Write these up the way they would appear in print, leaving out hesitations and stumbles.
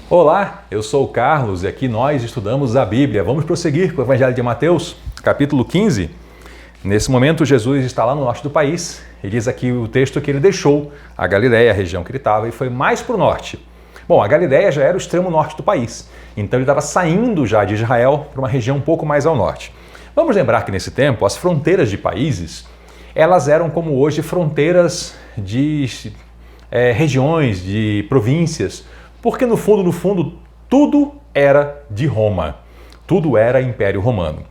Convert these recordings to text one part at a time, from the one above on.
Olá, eu sou o Carlos e aqui nós estudamos a Bíblia. Vamos prosseguir com o Evangelho de Mateus, capítulo 15. Nesse momento, Jesus está lá no norte do país e diz aqui o texto que ele deixou a Galileia, a região que ele estava, e foi mais para o norte. Bom, a Galileia já era o extremo norte do país, então ele estava saindo já de Israel para uma região um pouco mais ao norte. Vamos lembrar que nesse tempo, as fronteiras de países, elas eram como hoje fronteiras de regiões, de províncias, porque no fundo, tudo era de Roma, tudo era Império Romano.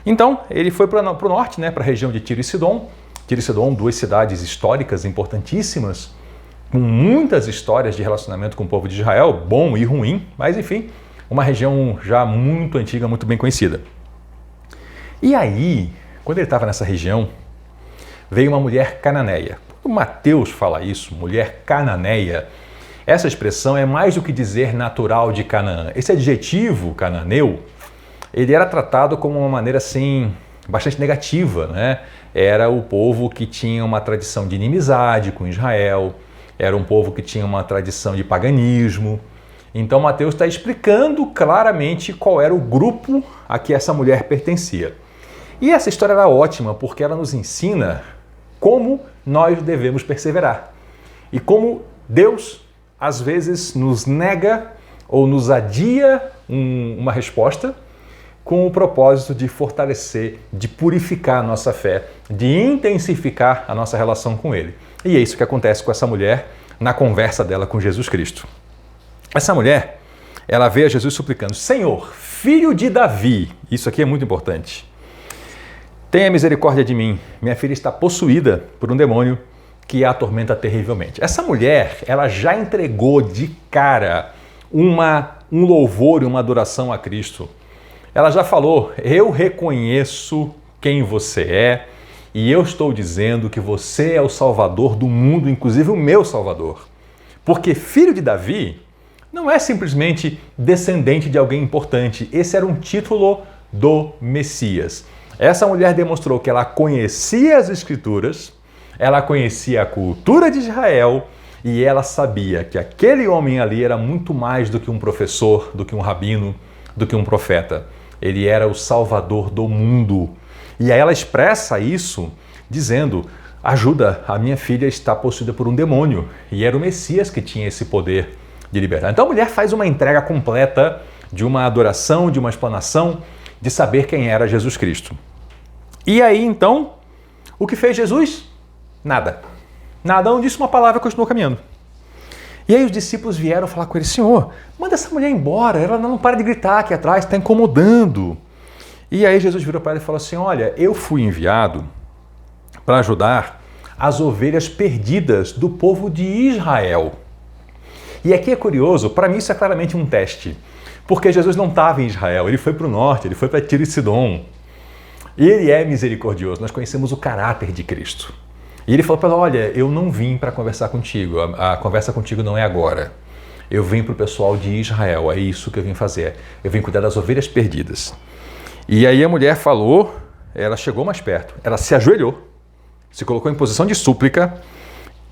Então, ele foi para o norte, para a região de Tiro e Sidom. Tiro e Sidom, duas cidades históricas importantíssimas, com muitas histórias de relacionamento com o povo de Israel, bom e ruim, mas enfim, uma região já muito antiga, muito bem conhecida. E aí, quando ele estava nessa região, veio uma mulher cananeia. O Mateus fala isso, mulher cananeia. Essa expressão é mais do que dizer natural de Canaã. Esse adjetivo cananeu, ele era tratado como uma maneira assim, bastante negativa, né? Era o povo que tinha uma tradição de inimizade com Israel, era um povo que tinha uma tradição de paganismo. Então Mateus está explicando claramente qual era o grupo a que essa mulher pertencia. E essa história era ótima porque ela nos ensina como nós devemos perseverar e como Deus às vezes nos nega ou nos adia uma resposta com o propósito de fortalecer, de purificar a nossa fé, de intensificar a nossa relação com Ele. E é isso que acontece com essa mulher na conversa dela com Jesus Cristo. Essa mulher, ela veio a Jesus suplicando: Senhor, filho de Davi, isso aqui é muito importante, tenha misericórdia de mim, minha filha está possuída por um demônio que a atormenta terrivelmente. Essa mulher, ela já entregou de cara um louvor e uma adoração a Cristo. Ela já falou: eu reconheço quem você é e eu estou dizendo que você é o Salvador do mundo, inclusive o meu Salvador. Porque filho de Davi não é simplesmente descendente de alguém importante. Esse era um título do Messias. Essa mulher demonstrou que ela conhecia as Escrituras, ela conhecia a cultura de Israel e ela sabia que aquele homem ali era muito mais do que um professor, do que um rabino, do que um profeta. Ele era o Salvador do mundo. E aí ela expressa isso dizendo: ajuda, a minha filha está possuída por um demônio. E era o Messias que tinha esse poder de libertar. Então a mulher faz uma entrega completa de uma adoração, de uma explanação, de saber quem era Jesus Cristo. E aí então, o que fez Jesus? Nada. Nada, não disse uma palavra e continuou caminhando. E aí os discípulos vieram falar com ele: Senhor, manda essa mulher embora, ela não para de gritar aqui atrás, está incomodando. E aí Jesus virou para ele e falou assim: olha, eu fui enviado para ajudar as ovelhas perdidas do povo de Israel. E aqui é curioso, para mim isso é claramente um teste, porque Jesus não estava em Israel, ele foi para o norte, ele foi para Tiro e Sidom. E ele é misericordioso, nós conhecemos o caráter de Cristo. E ele falou para ela: olha, eu não vim para conversar contigo, a conversa contigo não é agora. Eu vim para o pessoal de Israel, é isso que eu vim fazer. Eu vim cuidar das ovelhas perdidas. E aí a mulher falou, ela chegou mais perto, ela se ajoelhou, se colocou em posição de súplica,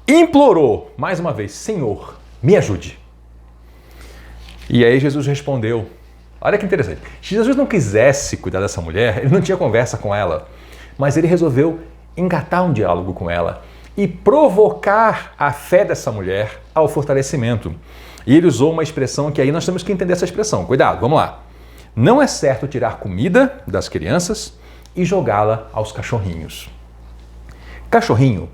implorou mais uma vez: Senhor, me ajude. E aí Jesus respondeu. Olha que interessante. Se Jesus não quisesse cuidar dessa mulher, ele não tinha conversa com ela, mas ele resolveu engatar um diálogo com ela e provocar a fé dessa mulher ao fortalecimento. E ele usou uma expressão que aí nós temos que entender essa expressão. Cuidado, vamos lá. Não é certo tirar comida das crianças e jogá-la aos cachorrinhos. Cachorrinho,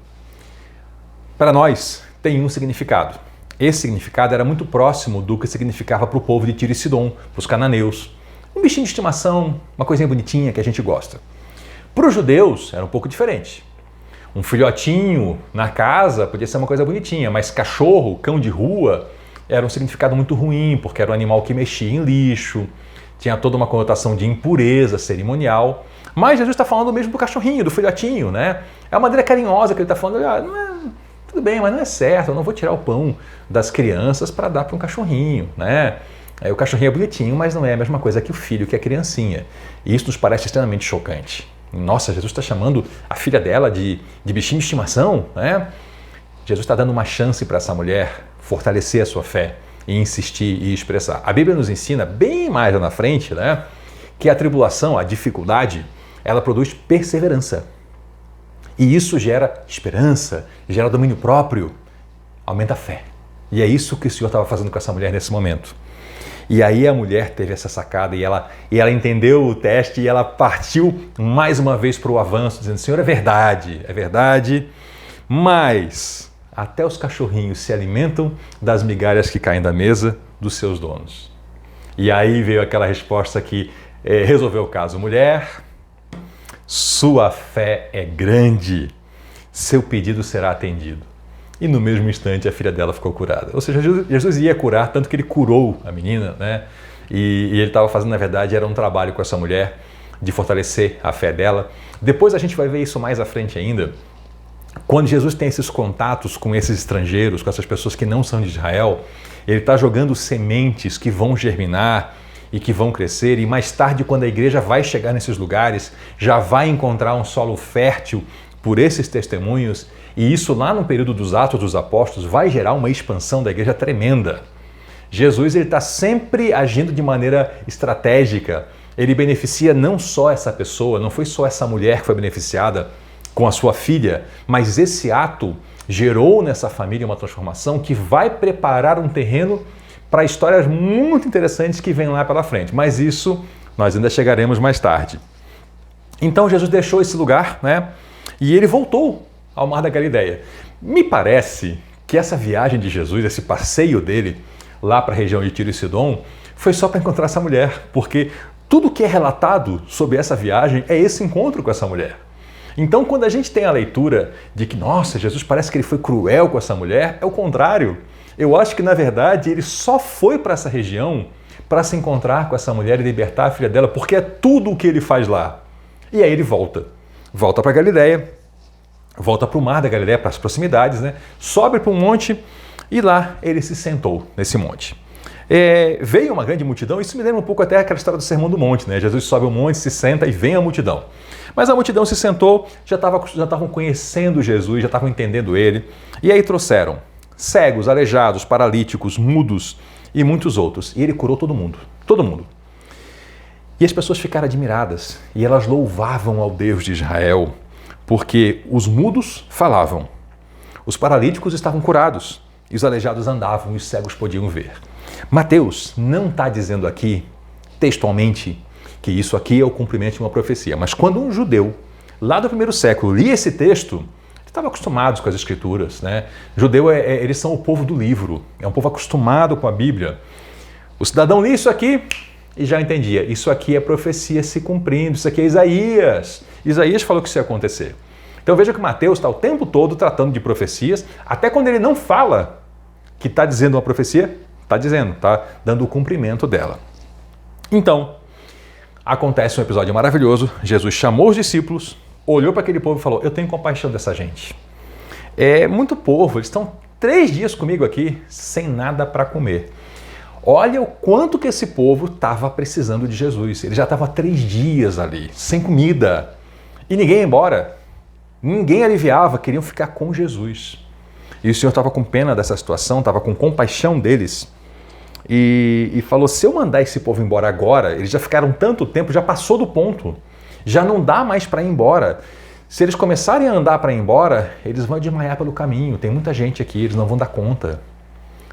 para nós, tem um significado. Esse significado era muito próximo do que significava para o povo de Tiro e Sidom, para os cananeus. Um bichinho de estimação, uma coisinha bonitinha que a gente gosta. Para os judeus era um pouco diferente. Um filhotinho na casa podia ser uma coisa bonitinha, mas cachorro, cão de rua, era um significado muito ruim, porque era um animal que mexia em lixo, tinha toda uma conotação de impureza cerimonial. Mas Jesus está falando mesmo do cachorrinho, do filhotinho, né? É uma maneira carinhosa que ele está falando: não é, tudo bem, mas não é certo, eu não vou tirar o pão das crianças para dar para um cachorrinho, né? O cachorrinho é bonitinho, mas não é a mesma coisa que o filho, que é a criancinha. E isso nos parece extremamente chocante. Nossa, Jesus está chamando a filha dela de bichinho de estimação, né? Jesus está dando uma chance para essa mulher fortalecer a sua fé e insistir e expressar. A Bíblia nos ensina, bem mais lá na frente, né, que a tribulação, a dificuldade, ela produz perseverança. E isso gera esperança, gera domínio próprio, aumenta a fé. E é isso que o Senhor estava fazendo com essa mulher nesse momento. E aí a mulher teve essa sacada e ela entendeu o teste e ela partiu mais uma vez para o avanço, dizendo, Senhor, é verdade, mas até os cachorrinhos se alimentam das migalhas que caem da mesa dos seus donos. E aí veio aquela resposta que resolveu o caso. Mulher, sua fé é grande, seu pedido será atendido. E no mesmo instante a filha dela ficou curada. Ou seja, Jesus ia curar, tanto que ele curou a menina, né? E ele estava fazendo, na verdade, era um trabalho com essa mulher de fortalecer a fé dela. Depois a gente vai ver isso mais à frente ainda. Quando Jesus tem esses contatos com esses estrangeiros, com essas pessoas que não são de Israel, ele está jogando sementes que vão germinar e que vão crescer. E mais tarde, quando a igreja vai chegar nesses lugares, já vai encontrar um solo fértil por esses testemunhos. E isso lá no período dos Atos dos Apóstolos vai gerar uma expansão da igreja tremenda. Jesus está sempre agindo de maneira estratégica. Ele beneficia não só essa pessoa, não foi só essa mulher que foi beneficiada com a sua filha, mas esse ato gerou nessa família uma transformação que vai preparar um terreno para histórias muito interessantes que vêm lá pela frente. Mas isso nós ainda chegaremos mais tarde. Então Jesus deixou esse lugar, né? E ele voltou ao Mar da Galileia. Me parece que essa viagem de Jesus, esse passeio dele lá para a região de Tiro e Sidom, foi só para encontrar essa mulher, porque tudo que é relatado sobre essa viagem é esse encontro com essa mulher. Então, quando a gente tem a leitura de que, nossa, Jesus parece que ele foi cruel com essa mulher, é o contrário. Eu acho que, na verdade, ele só foi para essa região para se encontrar com essa mulher e libertar a filha dela, porque é tudo o que ele faz lá. E aí ele volta para Galileia, volta para o Mar da Galileia, para as proximidades, né? Sobe para um monte e lá ele se sentou nesse monte. Veio uma grande multidão, isso me lembra um pouco até aquela história do Sermão do Monte, né? Jesus sobe o monte, se senta e vem a multidão. Mas a multidão se sentou, já estavam conhecendo Jesus, já estavam entendendo ele. E aí trouxeram cegos, aleijados, paralíticos, mudos e muitos outros. E ele curou todo mundo, todo mundo. E as pessoas ficaram admiradas e elas louvavam ao Deus de Israel, porque os mudos falavam, os paralíticos estavam curados, e os aleijados andavam e os cegos podiam ver. Mateus não está dizendo aqui, textualmente, que isso aqui é o cumprimento de uma profecia. Mas quando um judeu, lá do primeiro século, lia esse texto, estavam acostumados com as escrituras, né? Judeu, eles são o povo do livro, é um povo acostumado com a Bíblia. O cidadão lia isso aqui e já entendia. Isso aqui é profecia se cumprindo, isso aqui é Isaías. Isaías falou que isso ia acontecer. Então veja que Mateus está o tempo todo tratando de profecias, até quando ele não fala que está dizendo uma profecia, está dizendo, está dando o cumprimento dela. Então, acontece um episódio maravilhoso. Jesus chamou os discípulos, olhou para aquele povo e falou, eu tenho compaixão dessa gente. É muito povo, eles estão 3 dias comigo aqui sem nada para comer. Olha o quanto que esse povo estava precisando de Jesus. Ele já estava 3 dias ali, sem comida. E ninguém ia embora. Ninguém aliviava, queriam ficar com Jesus. E o Senhor estava com pena dessa situação, estava com compaixão deles. E falou, se eu mandar esse povo embora agora, eles já ficaram tanto tempo, já passou do ponto. Já não dá mais para ir embora. Se eles começarem a andar para ir embora, eles vão desmaiar pelo caminho. Tem muita gente aqui, eles não vão dar conta.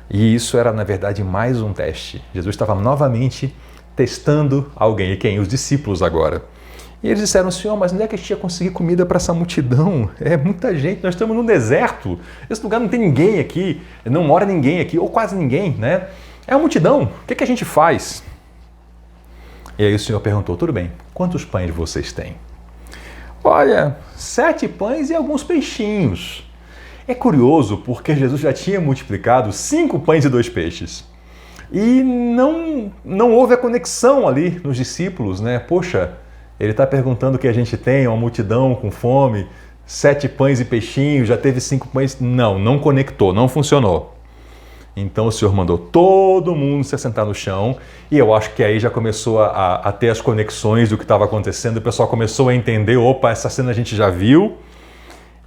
E isso era, na verdade, mais um teste. Jesus estava novamente testando alguém. E quem? Os discípulos agora. E eles disseram, Senhor, mas onde é que a gente ia conseguir comida para essa multidão? É muita gente, nós estamos no deserto. Esse lugar não tem ninguém aqui, não mora ninguém aqui, ou quase ninguém, né? É a multidão, o que a gente faz? E aí o Senhor perguntou, tudo bem, quantos pães vocês têm? Olha, 7 pães e alguns peixinhos. É curioso porque Jesus já tinha multiplicado 5 pães e 2 peixes. E não houve a conexão ali nos discípulos, né? Poxa, ele está perguntando o que a gente tem, uma multidão com fome, 7 pães e peixinhos, já teve 5 pães. Não conectou, não funcionou. Então o Senhor mandou todo mundo se assentar no chão e eu acho que aí já começou a ter as conexões do que estava acontecendo, o pessoal começou a entender, opa, essa cena a gente já viu.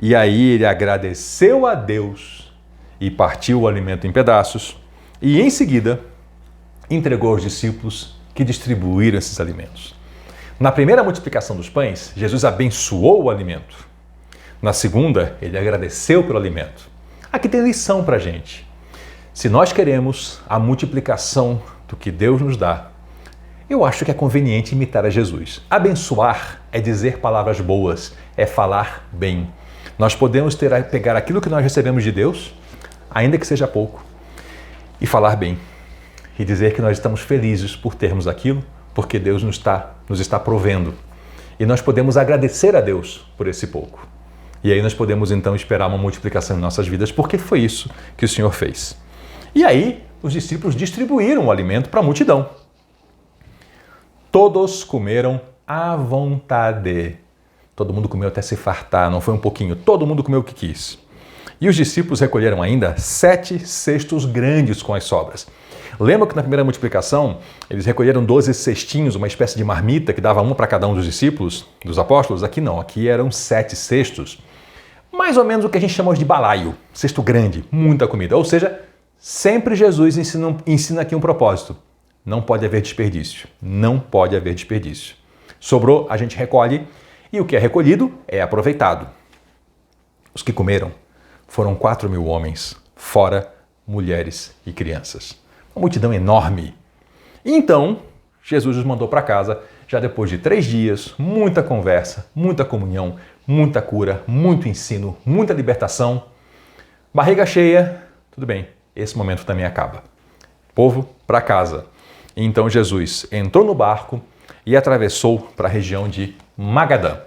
E aí ele agradeceu a Deus e partiu o alimento em pedaços E em seguida, entregou aos discípulos que distribuíram esses alimentos. Na primeira multiplicação dos pães, Jesus abençoou o alimento. Na segunda, ele agradeceu pelo alimento. Aqui tem lição para a gente. Se nós queremos a multiplicação do que Deus nos dá, eu acho que é conveniente imitar a Jesus. Abençoar é dizer palavras boas, é falar bem. Nós podemos pegar aquilo que nós recebemos de Deus, ainda que seja pouco, e falar bem. E dizer que nós estamos felizes por termos aquilo, porque Deus nos está provendo. E nós podemos agradecer a Deus por esse pouco. E aí nós podemos então esperar uma multiplicação em nossas vidas, porque foi isso que o Senhor fez. E aí os discípulos distribuíram o alimento para a multidão. Todos comeram à vontade. Todo mundo comeu até se fartar, não foi um pouquinho, todo mundo comeu o que quis. E os discípulos recolheram ainda 7 cestos grandes com as sobras. Lembra que na primeira multiplicação eles recolheram 12 cestinhos, uma espécie de marmita que dava um para cada um dos discípulos, dos apóstolos? Aqui não, aqui eram 7 cestos. Mais ou menos o que a gente chama hoje de balaio, cesto grande, muita comida. Ou seja, sempre Jesus ensina aqui um propósito. Não pode haver desperdício. Não pode haver desperdício. Sobrou, a gente recolhe e o que é recolhido é aproveitado. Os que comeram foram 4.000 homens, fora mulheres e crianças. Uma multidão enorme. E então, Jesus os mandou para casa, já depois de 3 dias, muita conversa, muita comunhão, muita cura, muito ensino, muita libertação. Barriga cheia, tudo bem, esse momento também acaba. Povo para casa. Então Jesus entrou no barco e atravessou para a região de Magadã.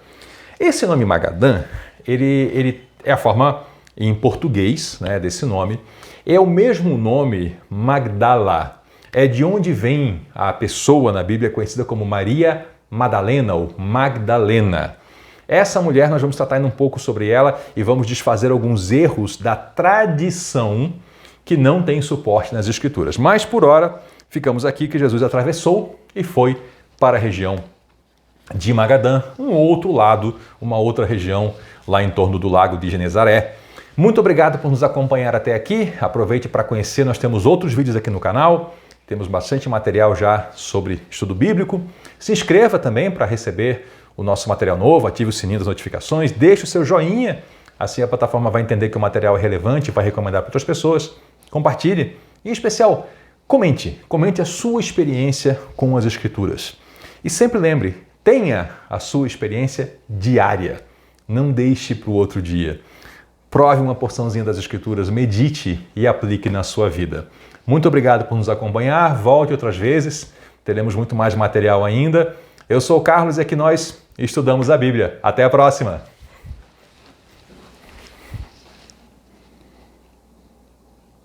Esse nome Magadã, ele é a forma em português, né, desse nome. É o mesmo nome Magdala. É de onde vem a pessoa na Bíblia conhecida como Maria Madalena ou Magdalena. Essa mulher, nós vamos tratar um pouco sobre ela e vamos desfazer alguns erros da tradição que não tem suporte nas Escrituras. Mas, por hora, ficamos aqui que Jesus atravessou e foi para a região de Magadã, um outro lado, uma outra região lá em torno do lago de Genezaré. Muito obrigado por nos acompanhar até aqui. Aproveite para conhecer, nós temos outros vídeos aqui no canal. Temos bastante material já sobre estudo bíblico. Se inscreva também para receber o nosso material novo, ative o sininho das notificações, deixe o seu joinha, assim a plataforma vai entender que o material é relevante e vai recomendar para outras pessoas. Compartilhe e, em especial, comente a sua experiência com as Escrituras. E sempre lembre, tenha a sua experiência diária, não deixe para o outro dia. Prove uma porçãozinha das Escrituras, medite e aplique na sua vida. Muito obrigado por nos acompanhar, volte outras vezes, teremos muito mais material ainda. Eu sou o Carlos e aqui nós estudamos a Bíblia. Até a próxima!